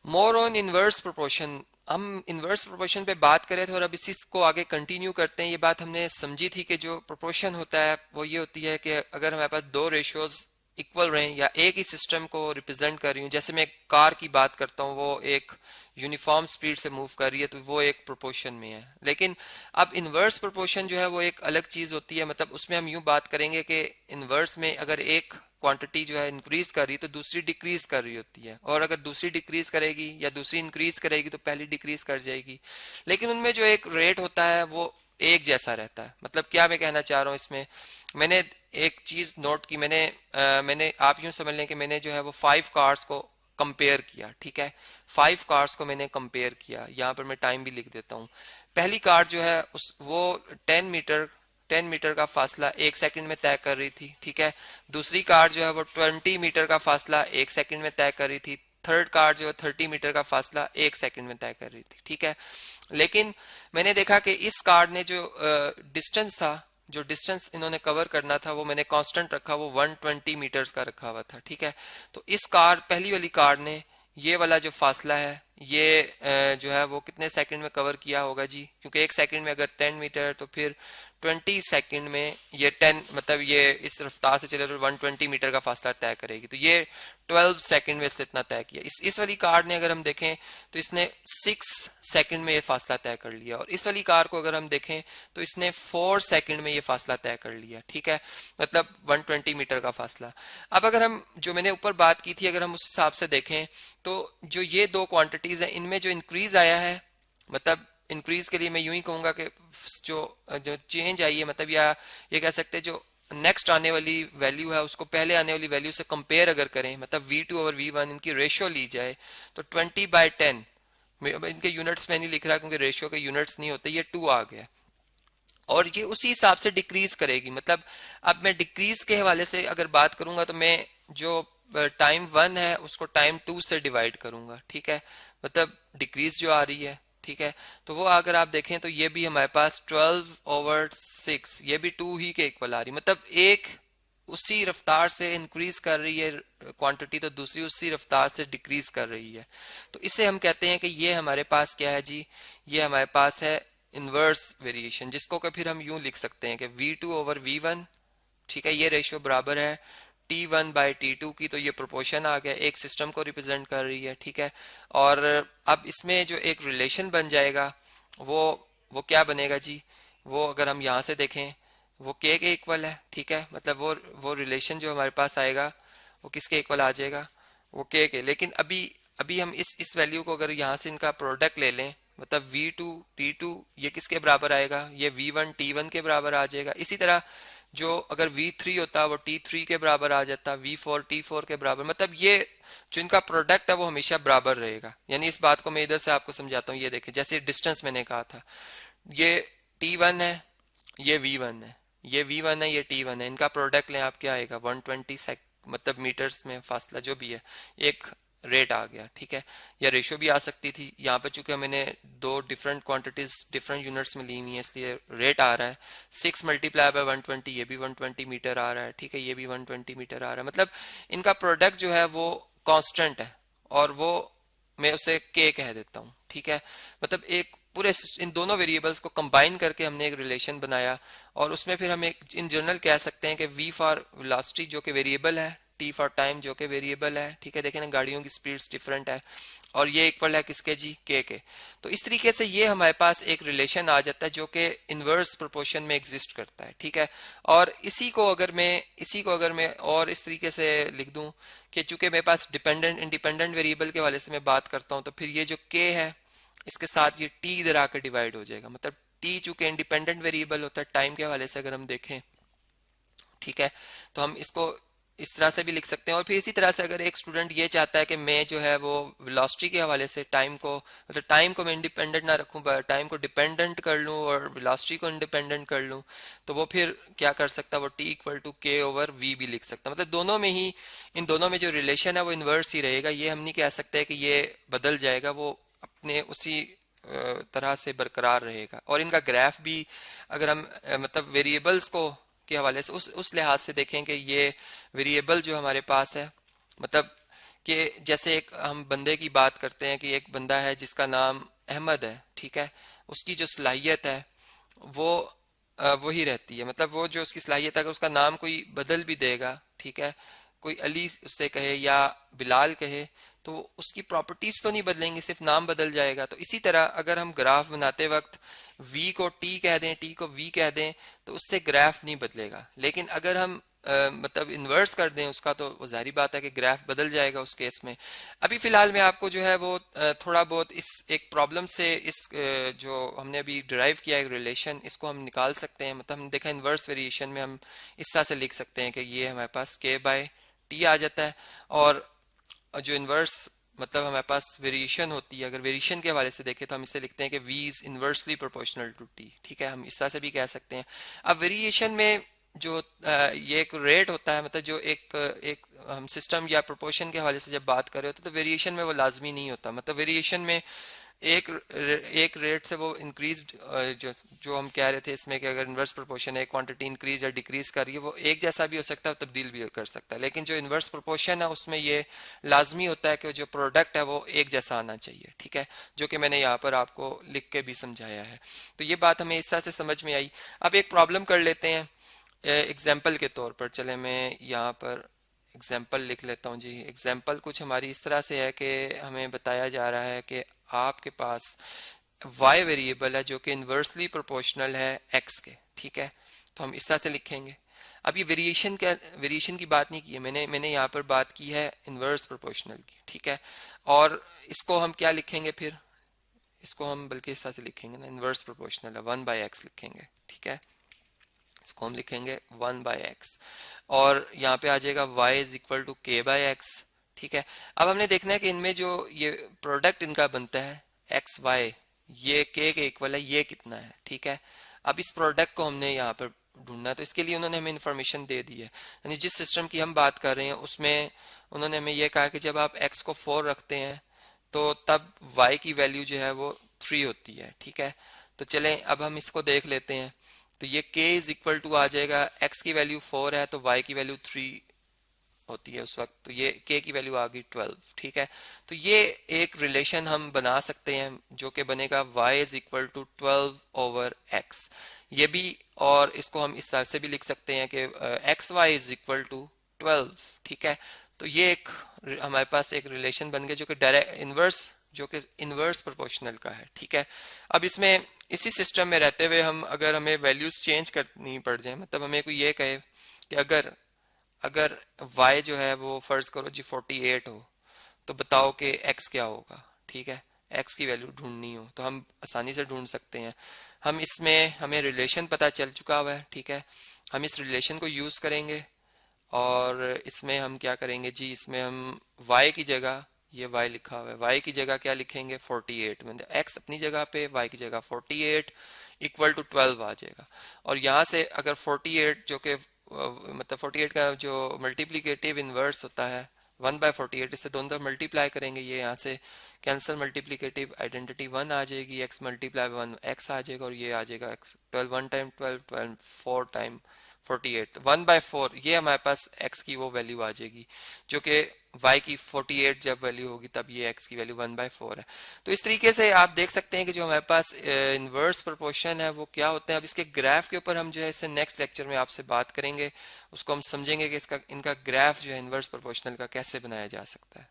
More on inverse proportion. हम inverse proportion पे बात करें तो और अब इसी को आगे कंटिन्यू करते हैं। ये बात हमने समझी थी कि जो प्रोपोर्शन होता है वो ये होती है कि अगर हमारे पास दो रेशियोज इक्वल रहें या एक ही सिस्टम को रिप्रेजेंट कर रही हूँ, जैसे मैं कार की बात करता हूँ, वो एक यूनिफॉर्म स्पीड से मूव कर रही है तो वो एक प्रोपोर्शन में है। लेकिन अब इनवर्स प्रोपोर्शन जो है वो एक अलग चीज होती है। मतलब उसमें हम यूं बात करेंगे कि इनवर्स में अगर एक क्वांटिटी जो है इंक्रीज कर रही है तो दूसरी डिक्रीज कर रही होती है, और अगर दूसरी डिक्रीज करेगी या दूसरी इंक्रीज करेगी तो पहली डिक्रीज कर जाएगी। लेकिन उनमें जो एक रेट होता है वो एक जैसा रहता है। मतलब क्या मैं कहना चाह रहा हूँ इसमें, मैंने एक चीज नोट की। मैंने आप यूं समझ लें कि मैंने जो है वो 5 कार्स को कंपेयर किया। ठीक है, 5 कार्स को मैंने कंपेयर किया। यहाँ पर मैं टाइम भी लिख देता हूँ। पहली कार जो है उस वो 10 मीटर का फासला 1 सेकंड में तय कर रही थी। ठीक है, दूसरी कार जो है वो 20 मीटर का फासला 1 सेकंड में तय कर रही थी। थर्ड कार जो है 30 मीटर का फासला 1 सेकंड में तय कर रही थी। ठीक है, लेकिन मैंने देखा कि इस कार ने जो डिस्टेंस था, जो डिस्टेंस इन्होंने कवर करना था, वो मैंने कांस्टेंट रखा, वो 120 मीटर्स का रखा हुआ था। ठीक है, तो इस कार पहली वाली कार ने ये वाला जो फासला है ये जो है वो कितने सेकंड में कवर किया होगा जी? क्योंकि 1 सेकंड में अगर 10 मीटर तो फिर 20 सेकंड में ये 10, मतलब ये इस रफ्तार से चले तो 120 मीटर का फासला तय करेगी। तो ये 12 सेकंड में इसने इतना तय किया। इस वाली कार ने अगर हम देखें तो इसने 6 सेकंड में ये फासला तय कर लिया, और इस वाली कार को अगर हम देखें तो इसने 4 सेकंड में ये फासला तय कर लिया। ठीक है, मतलब 120 मीटर का फासला। अब अगर हम जो मैंने ऊपर बात की थी अगर हम उस हिसाब से देखें तो जो ये दो क्वांटिटीज हैं इनमें जो इंक्रीज आया है, मतलब इंक्रीज के लिए मैं यूं ही कहूंगा कि जो जो चेंज आई है, मतलब या ये कह सकते हैं जो नेक्स्ट आने वाली वैल्यू है उसको पहले आने वाली वैल्यू से कंपेयर अगर करें, मतलब V2 और V1 इनकी रेशियो ली जाए तो 20/10, इनके यूनिट्स में नहीं लिख रहा क्योंकि रेशियो के यूनिट्स नहीं होते, ये 2 आ गया, और ये उसी हिसाब से डिक्रीज करेगी। मतलब अब मैं डिक्रीज के हवाले से अगर बात करूंगा तो मैं जो टाइम 1 है उसको टाइम 2 से डिवाइड करूंगा। ठीक है, मतलब डिक्रीज जो आ रही है। ठीक है, तो वो अगर आप देखें तो ये भी हमारे पास 12/6, ये भी 2 ही के इक्वल आ रही, मतलब एक उसी रफ्तार से इंक्रीज कर रही है क्वांटिटी तो दूसरी उसी रफ्तार से डिक्रीज कर रही है। तो इसे हम कहते हैं कि ये हमारे पास क्या है जी? ये हमारे पास है इनवर्स वेरिएशन, जिसको कि फिर हम यूं लिख सकते हैं कि V2/V1। ठीक है, ये रेशियो बराबर है T1/T2 की। तो ये प्रोपोर्शन आ गया, एक सिस्टम को रिप्रेजेंट कर रही है। ठीक है, और अब इसमें जो एक रिलेशन बन जाएगा वो वो क्या बनेगा जी? वो अगर हम यहाँ से देखें वो के इक्वल है। ठीक है, मतलब वो रिलेशन जो हमारे पास आएगा वो किसके इक्वल आ जाएगा? वो के। लेकिन अभी अभी हम इस वैल्यू को अगर यहाँ से इनका प्रोडक्ट ले लें, मतलब V2 T2 ये किसके बराबर आएगा? ये V1 T1 के बराबर आ जाएगा। इसी तरह जो अगर V3 होता वो T3 के बराबर आ जाता, V4 T4 के बराबर। मतलब ये जो इनका प्रोडक्ट है वो हमेशा बराबर रहेगा। यानी इस बात को मैं इधर से आपको समझाता हूँ। ये देखें, जैसे डिस्टेंस मैंने कहा था, ये T1 है, ये V1 है, ये V1 है, ये T1 है, इनका प्रोडक्ट लें आप, क्या आएगा? 120 मतलब मीटर्स में फासला जो भी है, एक रेट आ गया। ठीक है, या रेशियो भी आ सकती थी। यहाँ पे चूंकि मैंने दो डिफरेंट क्वांटिटीज डिफरेंट यूनिट्स में ली हुई है इसलिए रेट आ रहा है 6 × 120, ये भी 120 मीटर आ रहा है। ठीक है, ये भी 120 मीटर आ रहा है। मतलब इनका प्रोडक्ट जो है वो कांस्टेंट है, और वो मैं उसे के कह देता हूँ। ठीक है, मतलब एक पूरे इन दोनों वेरिएबल्स को कंबाइन करके हमने एक रिलेशन बनाया, और उसमें फिर हम एक इन जनरल कह सकते हैं कि V फॉर वेलोसिटी जो कि वेरिएबल है, T फॉर टाइम जो कि वेरिएबल है। ठीक है, देखें ना गाड़ियों की स्पीड्स डिफरेंट है, और ये इक्वल है किसके जी? के। तो इस तरीके से ये हमारे पास एक रिलेशन आ जाता है जो कि इनवर्स प्रोपोर्शन में एग्जिस्ट करता है। ठीक है, और इसी को अगर मैं और इस तरीके से लिख दूं कि चूंकि मेरे पास डिपेंडेंट इंडिपेंडेंट वेरिएबल के हवाले से मैं बात करता हूं, तो फिर ये जो के है इसके साथ ये टी इधर आकर डिवाइड हो जाएगा। मतलब टी चूंकि इंडिपेंडेंट वेरिएबल होता है टाइम के हवाले से अगर हम देखें, ठीक है, तो हम इसको इस तरह से भी लिख सकते हैं। और फिर इसी तरह से अगर एक स्टूडेंट ये चाहता है कि मैं जो है वो वेलोसिटी के हवाले से टाइम को, मतलब टाइम को मैं इंडिपेंडेंट ना रखूं, टाइम को डिपेंडेंट कर लूं और वेलोसिटी को इंडिपेंडेंट कर लूं, तो वो फिर क्या कर सकता है? वो T=K/V भी लिख सकता है। मतलब दोनों में ही, इन दोनों में जो रिलेशन है वो इन्वर्स ही रहेगा। ये हम नहीं कह सकते कि ये बदल जाएगा, वो अपने उसी तरह से बरकरार रहेगा। और इनका ग्राफ भी अगर हम मतलब वेरिएबल्स को के हवाले से उस लिहाज से देखें कि ये वेरिएबल जो हमारे पास है, मतलब कि जैसे एक हम बंदे की बात करते हैं कि एक बंदा है जिसका नाम अहमद है, ठीक है, उसकी जो सलाहियत है वो वही रहती है, मतलब वो जो उसकी सलाहियत है अगर उसका नाम कोई बदल भी देगा, ठीक है, कोई अली उससे कहे या बिलाल कहे, तो उसकी प्रॉपर्टीज तो नहीं बदलेंगी, सिर्फ नाम बदल जाएगा। तो इसी तरह अगर हम ग्राफ बनाते वक्त v को t कह दें, t को v कह दें, तो उससे ग्राफ नहीं बदलेगा। लेकिन अगर हम मतलब इन्वर्स कर दें उसका, तो वो जाहिर बात है कि ग्राफ बदल जाएगा उस केस में। अभी फिलहाल मैं आपको जो है वो थोड़ा बहुत इस एक प्रॉब्लम से इस जो हमने अभी डिराइव किया है रिलेशन, इसको हम निकाल सकते हैं। मतलब हम देखा इन्वर्स वेरिएशन में हम इस तरह से लिख सकते हैं कि ये हमारे पास k बाय टी आ जाता है, और जो इन्वर्स मतलब हमारे पास वेरिएशन होती है, अगर वेरिएशन के हवाले से देखें तो हम इसे लिखते हैं कि v is inversely proportional to t, ठीक है, हम इस तरह से भी कह सकते हैं। अब वेरिएशन में जो ये एक रेट होता है, मतलब जो एक हम सिस्टम या प्रोपोर्शन के हवाले से जब बात कर रहे होते हैं तो वेरिएशन में वो लाजमी नहीं होता। मतलब वेरिएशन में एक एक रेट से वो इंक्रीज, जो जो हम कह रहे थे इसमें कि अगर इन्वर्स प्रोपोर्शन है, क्वांटिटी इंक्रीज या डिक्रीज कर रही है, वो एक जैसा भी हो सकता है, तब्दील भी कर सकता है। लेकिन जो इन्वर्स प्रोपोर्शन है उसमें ये लाजमी होता है कि जो प्रोडक्ट है वो एक जैसा आना चाहिए, ठीक है, जो कि मैंने यहाँ पर आपको लिख के भी समझाया है। तो ये बात हमें इस तरह से समझ में आई। अब एक प्रॉब्लम कर लेते हैं एग्जाम्पल के तौर पर। चले मैं यहाँ पर एग्जाम्पल लिख लेता हूँ जी। एग्जाम्पल कुछ हमारी इस तरह से है कि हमें बताया जा रहा है कि आपके पास y वेरिएबल है जो कि इन्वर्सली प्रोपोर्शनल है x के, ठीक है, तो हम इस तरह से लिखेंगे। अब ये वेरिएशन की बात नहीं की है मैंने यहाँ पर बात की है इन्वर्स प्रोपोर्शनल की, ठीक है। और इसको हम क्या लिखेंगे फिर, इसको हम बल्कि इस तरह से लिखेंगे ना, इन्वर्स प्रोपोर्शनल है 1/x लिखेंगे, ठीक है, इसको हम लिखेंगे 1/x, और यहाँ पे आ जाएगा y is equal to k/x, ठीक है। अब हमने देखना है कि इनमें जो ये प्रोडक्ट इनका बनता है एक्स वाई, ये k के इक्वल है, ये कितना है, ठीक है। अब इस प्रोडक्ट को हमने यहाँ पर ढूंढना है, तो इसके लिए उन्होंने हमें इन्फॉर्मेशन दे दी है। यानी जिस सिस्टम की हम बात कर रहे हैं उसमें उन्होंने हमें ये कहा कि जब आप x को 4 रखते हैं तो तब y की वैल्यू जो है वो 3 होती है, ठीक है। तो चलें अब हम इसको देख लेते हैं। तो ये k इज इक्वल टू आ जाएगा, x की वैल्यू 4 है तो y की वैल्यू 3 होती है उस वक्त, तो ये k की वैल्यू आ गई 12, ठीक है। तो ये एक रिलेशन हम बना सकते हैं जो कि बनेगा y is equal to 12/x, ये भी। और इसको हम इस तरह से भी लिख सकते हैं कि x y is equal to 12, ठीक है। तो ये एक हमारे पास एक रिलेशन बन गया जो कि डायरेक्ट इनवर्स, जो कि इनवर्स प्रोपोर्शनल का है, ठीक है। अब इसमें इसी सिस्टम में रहते हुए हम अगर हमें वैल्यूज चेंज करनी पड़ जाए, मतलब हमें कोई ये कहे कि अगर अगर y जो है वो फर्ज करो जी 48 हो, तो बताओ कि x क्या होगा, ठीक है। x की वैल्यू ढूंढनी हो तो हम आसानी से ढूंढ सकते हैं। हम इसमें हमें रिलेशन पता चल चुका हुआ है, ठीक है। हम इस रिलेशन को यूज करेंगे और इसमें हम क्या करेंगे जी, इसमें हम y की जगह, ये y लिखा हुआ है, y की जगह क्या लिखेंगे 48, मतलब x अपनी जगह पे, y की जगह 48 इक्वल टू 12 आ जाएगा। और यहाँ से अगर 48 जो कि मतलब 48 का जो मल्टीप्लीकेटिव इनवर्स होता है 1/48, इससे दोनों तरफ मल्टीप्लाई करेंगे, ये यहाँ से कैंसिल, मल्टीप्लीकेटिव आइडेंटिटी 1 आ जाएगी, x मल्टीप्लाई 1 x आ जाएगा, और ये आ जाएगा x 12 1 टाइम 12 12 4 टाइम 48, 1/4, ये हमारे पास x की वो वैल्यू आ जाएगी जो कि y की 48 जब वैल्यू होगी तब ये x की वैल्यू 1/4 है। तो इस तरीके से आप देख सकते हैं कि जो हमारे पास इनवर्स प्रोपोर्शन है वो क्या होते हैं। अब इसके ग्राफ के ऊपर हम जो है इससे नेक्स्ट लेक्चर में आपसे बात करेंगे, उसको हम समझेंगे कि इसका इनका ग्राफ जो है इनवर्स प्रोपोर्शनल का कैसे बनाया जा सकता है।